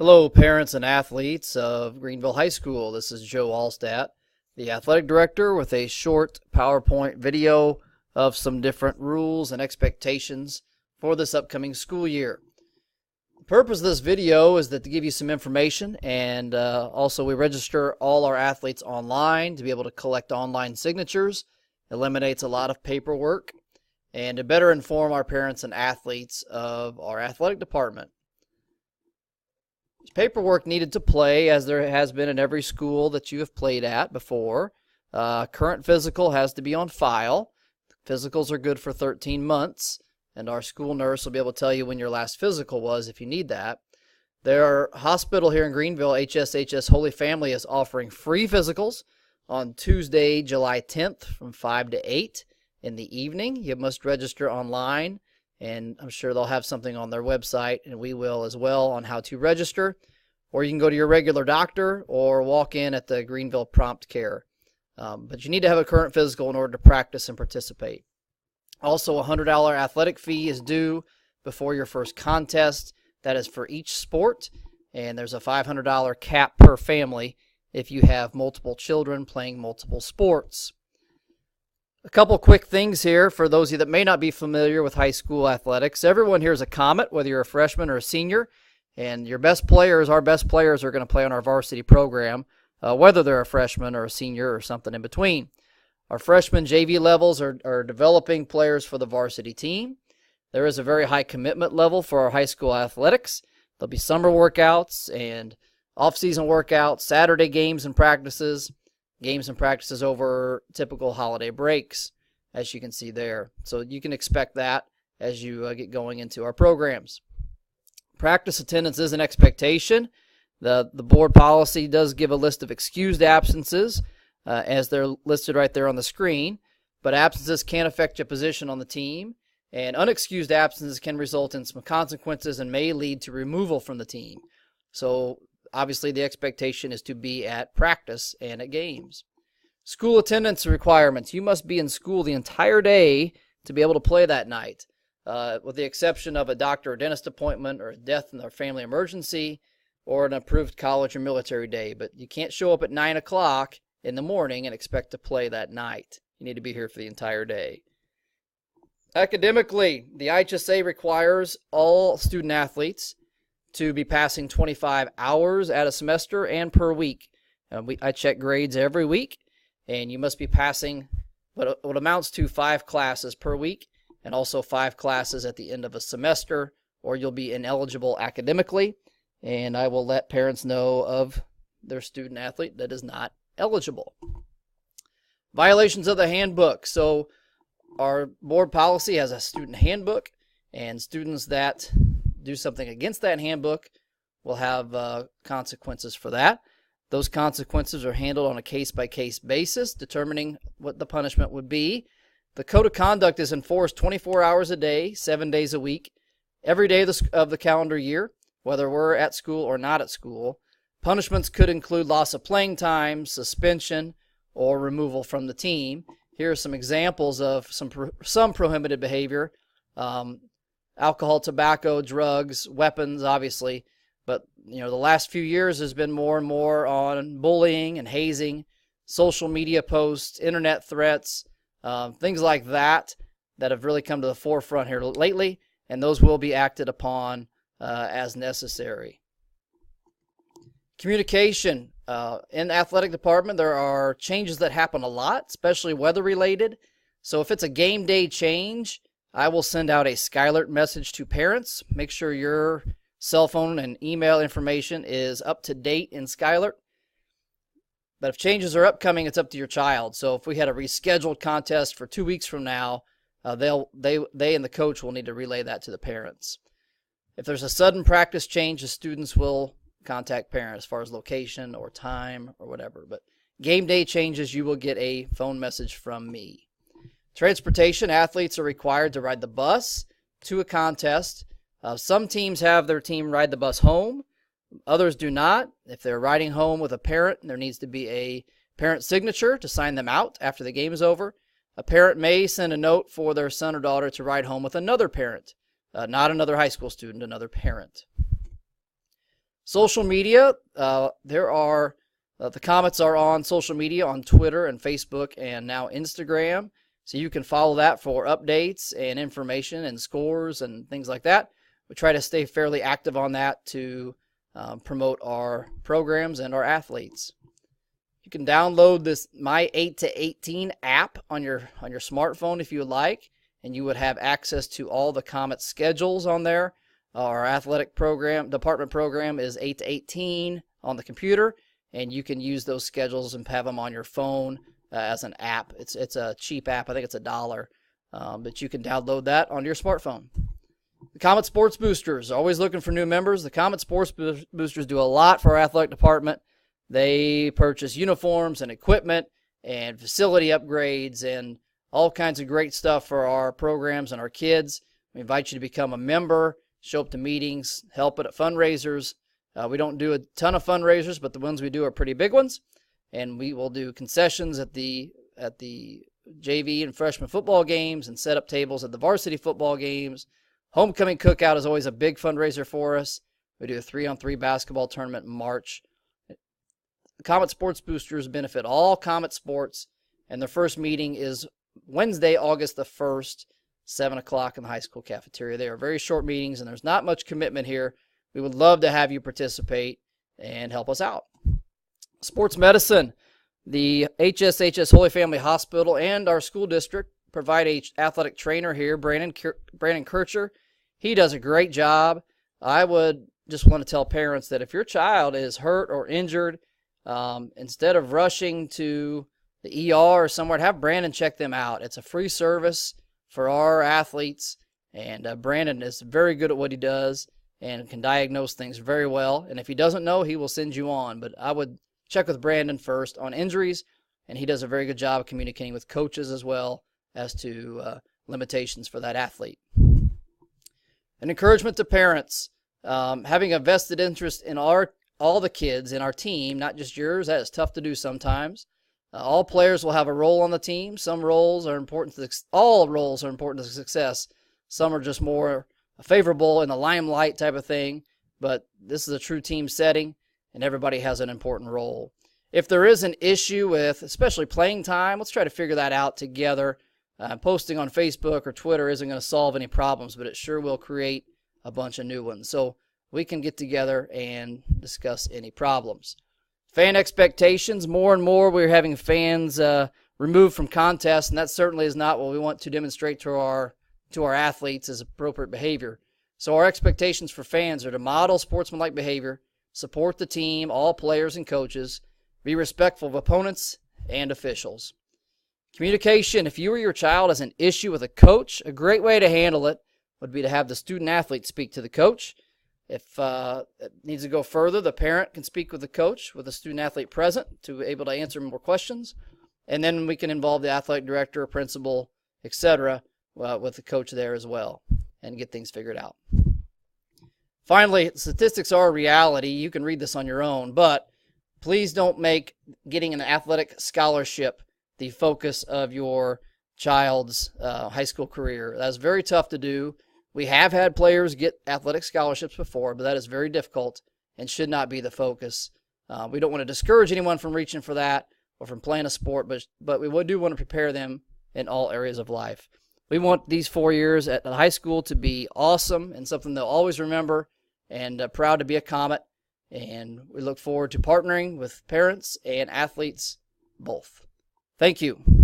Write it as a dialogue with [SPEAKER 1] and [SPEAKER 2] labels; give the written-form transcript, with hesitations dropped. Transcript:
[SPEAKER 1] Hello, parents and athletes of Greenville High School. This is Joe Allstat, the athletic director, with a short PowerPoint video of some different rules and expectations for this upcoming school year. The purpose of this video is to give you some information, and also we register all our athletes online to be able to collect online signatures. Eliminates a lot of paperwork, and to better inform our parents and athletes of our athletic department. There's paperwork needed to play, as there has been in every school that you have played at before. Current physical has to be on file. Physicals are good for 13 months, and our school nurse will be able to tell you when your last physical was if you need that. Their hospital here in Greenville, HSHS Holy Family, is offering free physicals on Tuesday, July 10th from 5 to 8 in the evening. You must register online, and I'm sure they'll have something on their website, and we will as well, on how to register. Or you can go to your regular doctor or walk in at the Greenville Prompt Care. But you need to have a current physical in order to practice and participate. Also, a $100 athletic fee is due before your first contest. That is for each sport, and there's a $500 cap per family if you have multiple children playing multiple sports. A couple quick things here for those of you that may not be familiar with high school athletics. Everyone here is a Comet, whether you're a freshman or a senior, and your best players, our best players, are going to play on our varsity program, whether they're a freshman or a senior or something in between. Our freshman JV levels are developing players for the varsity team. There is a very high commitment level for our high school athletics. There'll be summer workouts and off-season workouts, Saturday games and practices over typical holiday breaks, as you can see there. So you can expect that as you get going into our programs. Practice attendance is an expectation. The board policy does give a list of excused absences, as they're listed right there on the screen, but absences can affect your position on the team, and unexcused absences can result in some consequences and may lead to removal from the team. So obviously the expectation is to be at practice and at games. School attendance requirements. You must be in school the entire day to be able to play that night, with the exception of a doctor or dentist appointment or a death in our family emergency or an approved college or military day. But you can't show up at 9 o'clock in the morning and expect to play that night. You need to be here for the entire day. Academically, the IHSA requires all student athletes to be passing 25 hours at a semester and per week. I check grades every week, and you must be passing what amounts to 5 classes per week, and also 5 classes at the end of a semester, or you'll be ineligible academically, and I will let parents know of their student athlete that is not eligible. Violations of the handbook. So our board policy has a student handbook, and students that do something against that handbook will have consequences for that. Those consequences are handled on a case-by-case basis, determining what the punishment would be. The code of conduct is enforced 24 hours a day, 7 days a week, every day of the calendar year, whether we're at school or not at school. Punishments could include loss of playing time, suspension, or removal from the team. Here are some examples of some prohibited behavior. Alcohol, tobacco, drugs, weapons, obviously. But the last few years has been more and more on bullying and hazing, social media posts, internet threats, things like that have really come to the forefront here lately, and those will be acted upon as necessary. Communication. In the athletic department, there are changes that happen a lot, especially weather-related. So if it's a game day change, I will send out a Skylert message to parents. Make sure your cell phone and email information is up to date in Skylert. But if changes are upcoming, it's up to your child. So if we had a rescheduled contest for 2 weeks from now, they and the coach will need to relay that to the parents. If there's a sudden practice change, the students will contact parents as far as location or time or whatever. But game day changes, you will get a phone message from me. Transportation. Athletes are required to ride the bus to a contest. Some teams have their team ride the bus home. Others do not. If they're riding home with a parent, there needs to be a parent signature to sign them out after the game is over. A parent may send a note for their son or daughter to ride home with another parent, not another high school student, another parent. Social media, the Komets are on social media on Twitter and Facebook and now Instagram. So you can follow that for updates and information and scores and things like that. We try to stay fairly active on that to promote our programs and our athletes. You can download this My 8 to 18 app on your smartphone if you would like, and you would have access to all the Komet schedules on there. Our athletic department program is 8 to 18 on the computer, and you can use those schedules and have them on your phone as an app. It's a cheap app. I think it's $1, but you can download that on your smartphone. The Komet Sports Boosters, always looking for new members. The Komet Sports Boosters do a lot for our athletic department. They purchase uniforms and equipment and facility upgrades and all kinds of great stuff for our programs and our kids. We invite you to become a member, show up to meetings, help at fundraisers. We don't do a ton of fundraisers, but the ones we do are pretty big ones. And we will do concessions at the JV and freshman football games and set up tables at the varsity football games. Homecoming cookout is always a big fundraiser for us. We do a 3-on-3 basketball tournament in March. The Komet Sports Boosters benefit all Komet sports, and their first meeting is Wednesday, August the 1st, 7 o'clock in the high school cafeteria. They are very short meetings, and there's not much commitment here. We would love to have you participate and help us out. Sports medicine. The HSHS Holy Family Hospital and our school district provide an athletic trainer here, Brandon Kircher. He does a great job. I would just want to tell parents that if your child is hurt or injured, instead of rushing to the ER or somewhere, have Brandon check them out. It's a free service for our athletes, and Brandon is very good at what he does and can diagnose things very well. And if he doesn't know, he will send you on. But I would check with Brandon first on injuries, and he does a very good job of communicating with coaches as well as to limitations for that athlete. An encouragement to parents. Having a vested interest in all the kids in our team, not just yours, that is tough to do sometimes. All players will have a role on the team. Some roles are important all roles are important to success. Some are just more favorable in the limelight type of thing, but this is a true team setting, and everybody has an important role. If there is an issue with especially playing time, let's try to figure that out together. Posting on Facebook or Twitter isn't going to solve any problems, but it sure will create a bunch of new ones. So we can get together and discuss any problems. Fan expectations. More and more we're having fans removed from contests, and that certainly is not what we want to demonstrate to our athletes as appropriate behavior. So our expectations for fans are to model sportsmanlike behavior, support the team, all players and coaches, be respectful of opponents and officials. Communication. If you or your child has an issue with a coach, a great way to handle it would be to have the student-athlete speak to the coach. If it needs to go further, the parent can speak with the coach with the student-athlete present to be able to answer more questions. And then we can involve the athletic director, principal, etc., with the coach there as well and get things figured out. Finally, statistics are a reality. You can read this on your own, but please don't make getting an athletic scholarship the focus of your child's high school career. That's very tough to do. We have had players get athletic scholarships before, but that is very difficult and should not be the focus. We don't want to discourage anyone from reaching for that or from playing a sport, but we do want to prepare them in all areas of life. We want these 4 years at the high school to be awesome and something they'll always remember, and proud to be a Komet. And we look forward to partnering with parents and athletes both. Thank you.